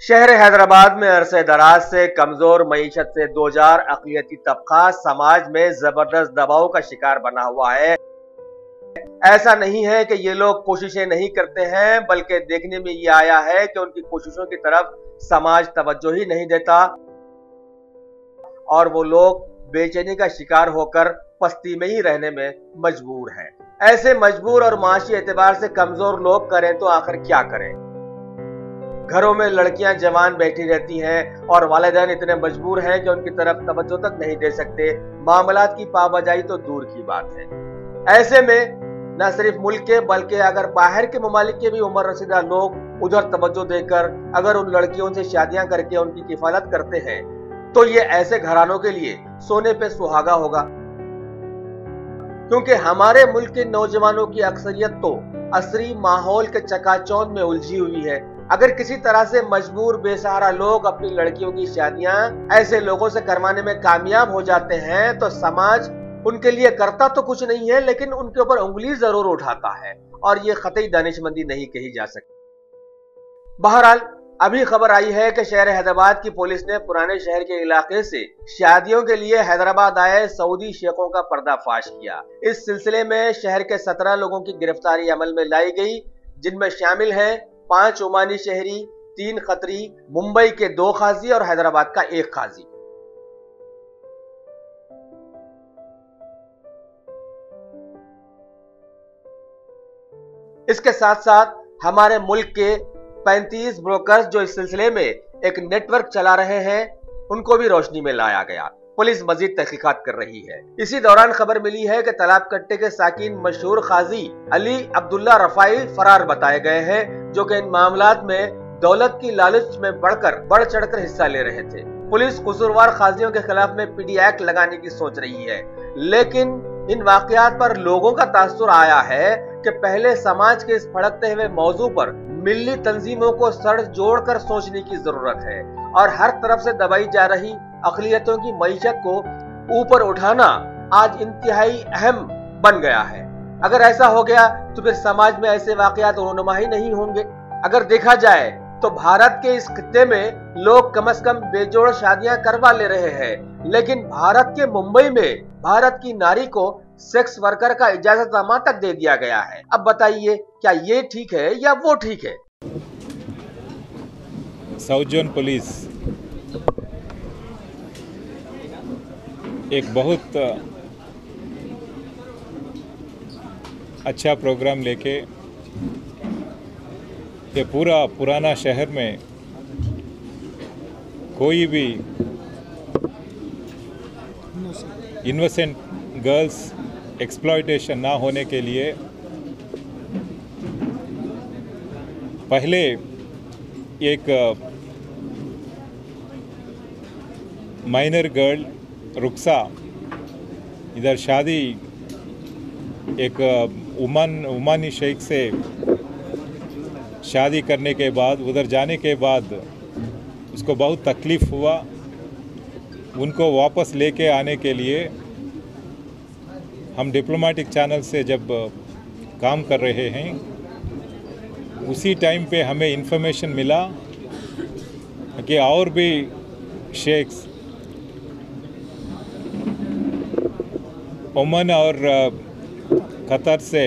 शहर हैदराबाद में अरसे दराज से कमजोर मईशत से दो चार अक़लियती तबका समाज में जबरदस्त दबाव का शिकार बना हुआ है। ऐसा नहीं है कि ये लोग कोशिशें नहीं करते हैं, बल्कि देखने में ये आया है कि उनकी कोशिशों की तरफ समाज तवज्जो ही नहीं देता और वो लोग बेचैनी का शिकार होकर पस्ती में ही रहने में मजबूर हैं। ऐसे मजबूर और माशी एतबार से कमजोर लोग करें तो आखिर क्या करें। घरों में लड़कियां जवान बैठी रहती हैं और वालिदैन इतने मजबूर हैं कि उनकी तरफ तवज्जो तक नहीं दे सकते। मामलात की पाबजाई तो दूर की बात है। ऐसे में न सिर्फ मुल्क के बल्कि अगर बाहर के ममालिक के भी उम्र रसीदा लोग उधर तवज्जो देकर अगर उन लड़कियों से शादियां करके उनकी किफालत करते हैं तो ये ऐसे घरानों के लिए सोने पे सुहागा होगा, क्योंकि हमारे मुल्क के नौजवानों की अक्सरियत तो असरी माहौल के चकाचौंध में उलझी हुई है। अगर किसी तरह से मजबूर बेसहारा लोग अपनी लड़कियों की शादियां ऐसे लोगों से करवाने में कामयाब हो जाते हैं तो समाज उनके लिए करता तो कुछ नहीं है, लेकिन उनके ऊपर उंगली जरूर उठाता है और ये कतई दानिशमंदी नहीं कही जा सकती। बहरहाल अभी खबर आई है कि शहर हैदराबाद की पुलिस ने पुराने शहर के इलाके से शादियों के लिए हैदराबाद आए सऊदी शेखों का पर्दाफाश किया। इस सिलसिले में शहर के 17 लोगों की गिरफ्तारी अमल में लाई गई, जिनमें शामिल हैं 5 ओमानी शहरी, 3 खतरी, मुंबई के 2 काजी और हैदराबाद का 1 काजी। इसके साथ साथ हमारे मुल्क के 35 ब्रोकर्स जो इस सिलसिले में एक नेटवर्क चला रहे हैं उनको भी रोशनी में लाया गया। पुलिस मजीद तहकीकात कर रही है। इसी दौरान खबर मिली है कि तालाब कट्टे के साकिन मशहूर काजी अली अब्दुल्ला रफाई फरार बताए गए हैं, जो कि इन मामलात में दौलत की लालच में बढ़ चढ़कर हिस्सा ले रहे थे। पुलिस कसूरवार काजियों के खिलाफ में पीडी एक्ट लगाने की सोच रही है, लेकिन इन वाकयात पर लोगों का तासुर आया है कि पहले समाज के इस भड़कते हुए मौजू पर मिल्ली तंजीमों को सर जोड़कर सोचने की जरूरत है और हर तरफ से दबाई जा रही अक़लियतों की मईशत को ऊपर उठाना आज इंतहाई अहम बन गया है। अगर ऐसा हो गया तो फिर समाज में ऐसे वाकयात रोनुमा ही नहीं होंगे। अगर देखा जाए तो भारत के इस खित्ते में लोग कम से कम बेजोड़ शादियां करवा ले रहे हैं, लेकिन भारत के मुंबई में भारत की नारी को सेक्स वर्कर का इजाजतनामा तक दे दिया गया है। अब बताइए, क्या ये ठीक है या वो ठीक है? साउथ जोन पुलिस एक बहुत अच्छा प्रोग्राम लेके ये पूरा पुराना शहर में कोई भी इनोसेंट गर्ल्स एक्सप्लॉयटेशन ना होने के लिए पहले एक माइनर गर्ल रुक्सा इधर शादी एक ओमानी शेख से शादी करने के बाद उधर जाने के बाद उसको बहुत तकलीफ़ हुआ। उनको वापस लेके आने के लिए हम डिप्लोमेटिक चैनल से जब काम कर रहे हैं उसी टाइम पे हमें इन्फॉर्मेशन मिला कि और भी शेख्स ओमान और कतर से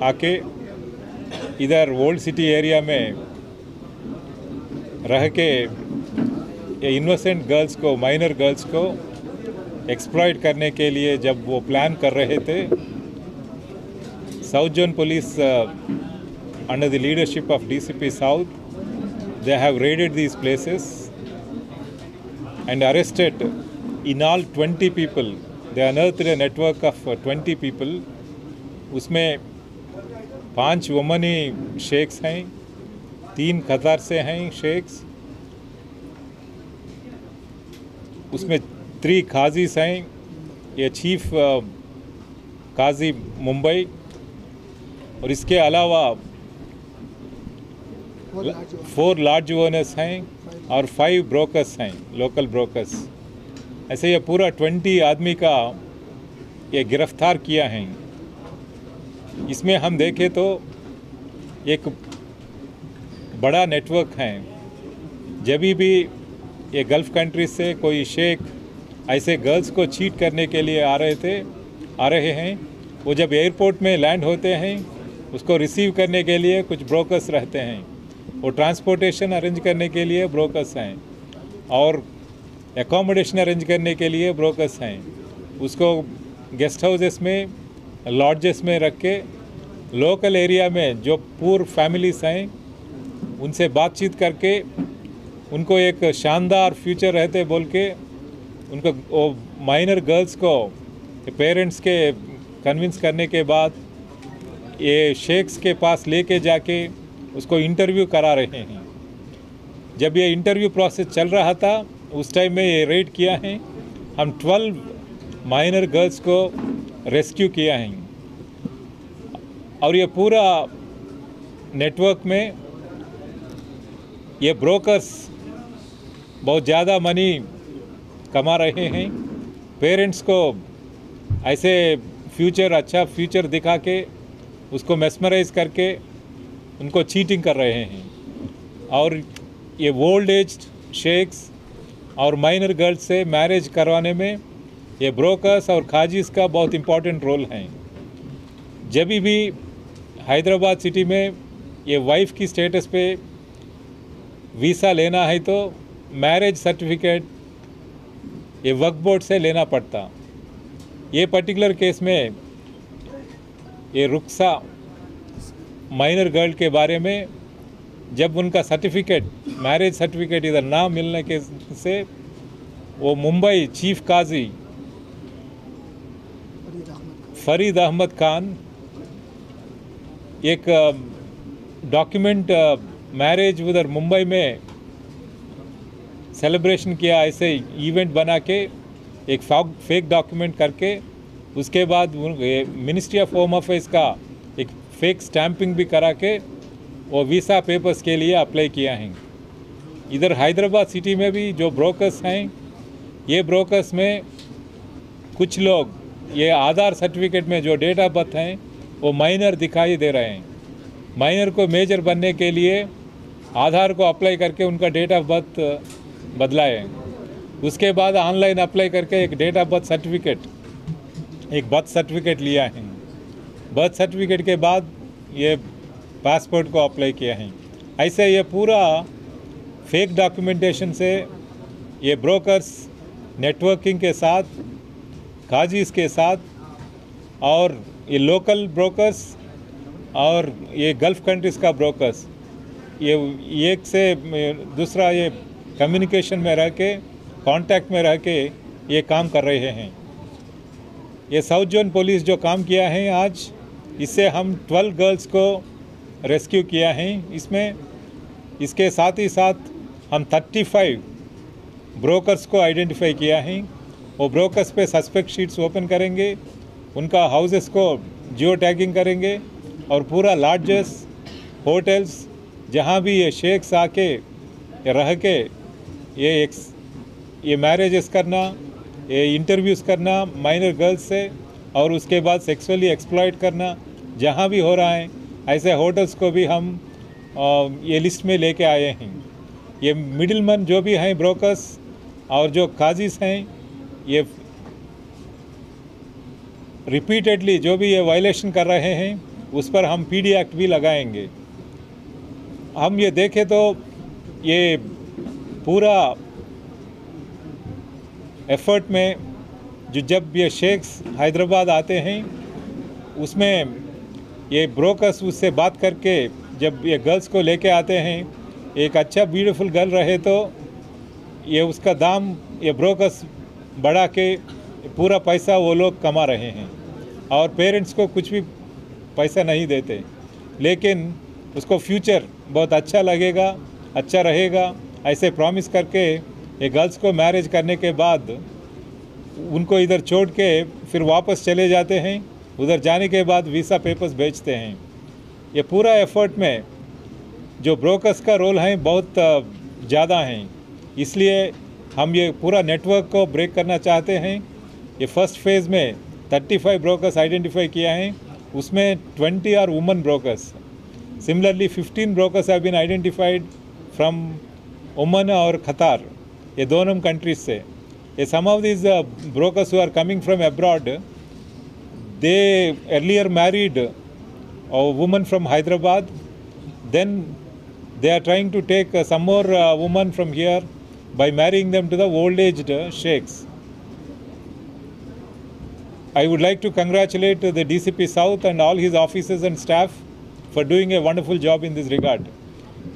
आके इधर ओल्ड सिटी एरिया में रह के इनोसेंट गर्ल्स को, माइनर गर्ल्स को एक्सप्लॉइट करने के लिए जब वो प्लान कर रहे थे, south zone police under the leadership of DCP South, they have raided these places and arrested in all 20 people. They unearthed a network of 20 people. उसमें 5 वुमनी शेख्स हैं, 3 कतर से हैं शेख्स उसमें 3 काजीस हैं, ये चीफ काजी मुंबई, और इसके अलावा 4 लार्ज ओनर्स हैं और 5 ब्रोकर्स हैं, लोकल ब्रोकर्स। ऐसे ये पूरा 20 आदमी का ये गिरफ्तार किया है। इसमें हम देखें तो एक बड़ा नेटवर्क है। जब भी ये गल्फ़ कंट्रीज से कोई शेख ऐसे गर्ल्स को चीट करने के लिए आ रहे हैं, वो जब एयरपोर्ट में लैंड होते हैं उसको रिसीव करने के लिए कुछ ब्रोकर्स रहते हैं, वो ट्रांसपोर्टेशन अरेंज करने के लिए ब्रोकर्स हैं, और एकोमोडेशन अरेंज करने के लिए ब्रोकर्स हैं। उसको गेस्ट हाउसेस में, लॉड्जेस में रख के लोकल एरिया में जो पूर फैमिलीज हैं उनसे बातचीत करके उनको एक शानदार फ्यूचर रहते बोल के उनको वो माइनर गर्ल्स को पेरेंट्स के कन्विंस करने के बाद ये शेख्स के पास लेके जाके उसको इंटरव्यू करा रहे हैं। जब ये इंटरव्यू प्रोसेस चल रहा था उस टाइम में ये रेड किया है, हम 12 माइनर गर्ल्स को रेस्क्यू किया है। और ये पूरा नेटवर्क में ये ब्रोकर्स बहुत ज़्यादा मनी कमा रहे हैं। पेरेंट्स को ऐसे अच्छा फ्यूचर दिखा के उसको मेस्मराइज करके उनको चीटिंग कर रहे हैं। और ये ओल्ड एज शेख्स और माइनर गर्ल्स से मैरिज करवाने में ये ब्रोकर्स और खाजीज का बहुत इम्पोर्टेंट रोल है। जब भी हैदराबाद सिटी में ये वाइफ की स्टेटस पे वीज़ा लेना है तो मैरिज सर्टिफिकेट ये वक्फ बोर्ड से लेना पड़ता। ये पर्टिकुलर केस में ये रुखसा माइनर गर्ल के बारे में जब उनका सर्टिफिकेट, मैरिज सर्टिफिकेट इधर ना मिलने के से वो मुंबई चीफ काजी फरीद अहमद खान एक डॉक्यूमेंट मैरिज उधर मुंबई में सेलिब्रेशन किया, ऐसे इवेंट बना के एक फेक डॉक्यूमेंट करके उसके बाद मिनिस्ट्री ऑफ होम अफेयर्स का एक फेक स्टैंपिंग भी करा के वो वीज़ा पेपर्स के लिए अप्लाई किया है। इधर हैदराबाद सिटी में भी जो ब्रोकर्स हैं, ये ब्रोकर्स में कुछ लोग ये आधार सर्टिफिकेट में जो डेट ऑफ बर्थ हैं वो माइनर दिखाई दे रहे हैं। माइनर को मेजर बनने के लिए आधार को अप्लाई करके उनका डेट ऑफ बर्थ बदलाए, उसके बाद ऑनलाइन अप्लाई करके एक डेट ऑफ बर्थ सर्टिफिकेट, एक बर्थ सर्टिफिकेट लिया है। बर्थ सर्टिफिकेट के बाद ये पासपोर्ट को अप्लाई किया है। ऐसे ये पूरा फेक डॉक्यूमेंटेशन से ये ब्रोकर्स नेटवर्किंग के साथ, काजीज के साथ, और ये लोकल ब्रोकर्स और ये गल्फ़ कंट्रीज़ का ब्रोकर्स, ये एक से दूसरा ये कम्युनिकेशन में रह के, कांटेक्ट में रह के ये काम कर रहे हैं। ये साउथ जोन पुलिस जो काम किया है आज, इससे हम 12 गर्ल्स को रेस्क्यू किया है। इसके साथ ही साथ हम 35 ब्रोकर्स को आइडेंटिफाई किया है। वो ब्रोकर्स पे सस्पेक्ट शीट्स ओपन करेंगे, उनका हाउसेस को जियो टैगिंग करेंगे, और पूरा लॉड्जेस, होटल्स जहाँ भी ये शेख्स आके रह के ये मैरिजेस करना, ये इंटरव्यूज़ करना माइनर गर्ल्स से, और उसके बाद सेक्सुअली एक्सप्लॉइट करना जहाँ भी हो रहा है, ऐसे होटल्स को भी हम ये लिस्ट में लेके आए हैं। ये मिडिलमैन जो भी हैं ब्रोकर्स और जो काजीज हैं, ये रिपीटेडली जो भी ये वायलेशन कर रहे हैं उस पर हम PD एक्ट भी लगाएंगे। हम ये देखें तो ये पूरा एफर्ट में जब ये शेख्स हैदराबाद आते हैं उसमें ये ब्रोकर्स उससे बात करके जब ये गर्ल्स को लेके आते हैं, एक अच्छा ब्यूटीफुल गर्ल रहे तो ये उसका दाम ये ब्रोकर्स बढ़ा के पूरा पैसा वो लोग कमा रहे हैं, और पेरेंट्स को कुछ भी पैसा नहीं देते, लेकिन उसको फ्यूचर बहुत अच्छा लगेगा, अच्छा रहेगा, ऐसे प्रॉमिस करके ये गर्ल्स को मैरिज करने के बाद उनको इधर छोड़ के फिर वापस चले जाते हैं, उधर जाने के बाद वीज़ा पेपर्स भेजते हैं। ये पूरा एफर्ट में जो ब्रोकर्स का रोल है बहुत ज़्यादा है, इसलिए हम ये पूरा नेटवर्क को ब्रेक करना चाहते हैं। ये फर्स्ट फेज़ में 35 ब्रोकर्स आइडेंटिफाई किया है, उसमें 20 are women brokers. Similarly 15 brokers have been identified from Oman और कतार, ये दोनों कंट्रीज से। ये some of these brokers who are coming from abroad, they earlier married a woman from Hyderabad, then they are trying to take some more women from here by marrying them to the old-aged sheikhs. I would like to congratulate the DCP South and all his officers and staff for doing a wonderful job in this regard.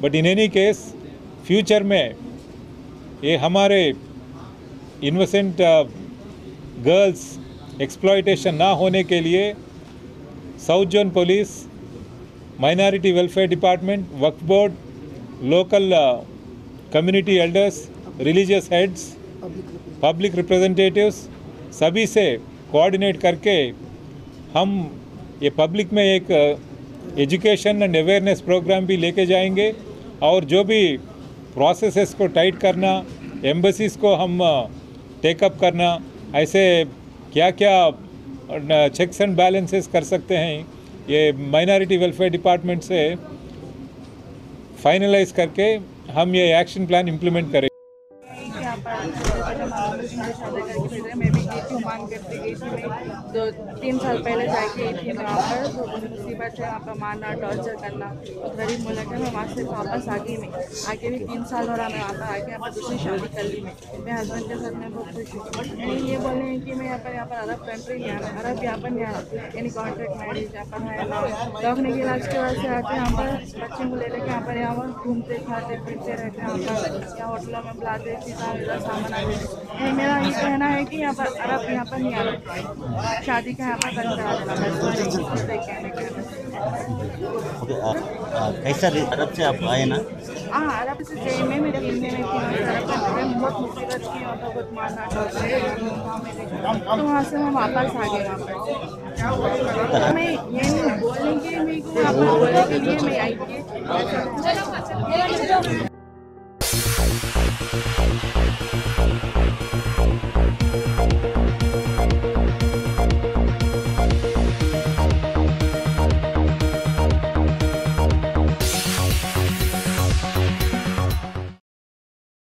But in any case, future में ये हमारे innocent girls exploitation ना होने के लिए south zone police, minority welfare department, वक्फ board, local community elders, religious heads, public representatives सभी से कोऑर्डिनेट करके हम ये पब्लिक में एक एजुकेशन एंड अवेयरनेस प्रोग्राम भी लेके जाएंगे। और जो भी प्रोसेसेस को टाइट करना, एम्बेसीज को हम टेकअप करना, ऐसे क्या क्या चेक्स एंड बैलेंसेस कर सकते हैं, ये माइनॉरिटी वेलफेयर डिपार्टमेंट से फाइनलाइज करके हम ये एक्शन प्लान इम्प्लीमेंट करेंगे। मैं भी गई थी ओमान करती गई थी। मैं 2-3 साल पहले जाके गई थी वहाँ पर, तो मुसीबत है वहाँ पर मारना, टॉर्चर करना, तो गरीब मुल्क है। मैं वहाँ से वापस आ गई। मैं आके भी 3 साल हो रहा, मैं वहाँ पर आके यहाँ पर दूसरी शादी कर ली। मैं हस्बैंड के साथ मैं बहुत खुश हूँ। ये बोल रहे हैं कि मैं यहाँ पर अरब कंट्री नहीं आना, अरब यहाँ पर नहीं आना, यानी कॉन्ट्रैक्ट मैरिज यहाँ पर है ना। दवाखाने के इलाज के वास्ते आते हैं यहाँ पर, बच्चे को ले लेके यहाँ पर घूमते खाते फिरते रहते हैं यहाँ पर, या होटलों में बुलाते सीधा सामान आते। मेरा ये कहना है कि यहाँ पर अरब यहाँ पर नहीं आना, शादी का यहाँ पर बंद करा देना। कैसा अरब से आप आए ना? हाँ, अरब से जेई में मैं 3 महीने थी अरब कंट्री में, बहुत मुसीबत की और बहुत मारना तो वहाँ से मैं वापस आ गई। यहाँ पर मैं ये नहीं बोलने के मेरे को यहाँ पर बोलने के लिए मैं आई थी।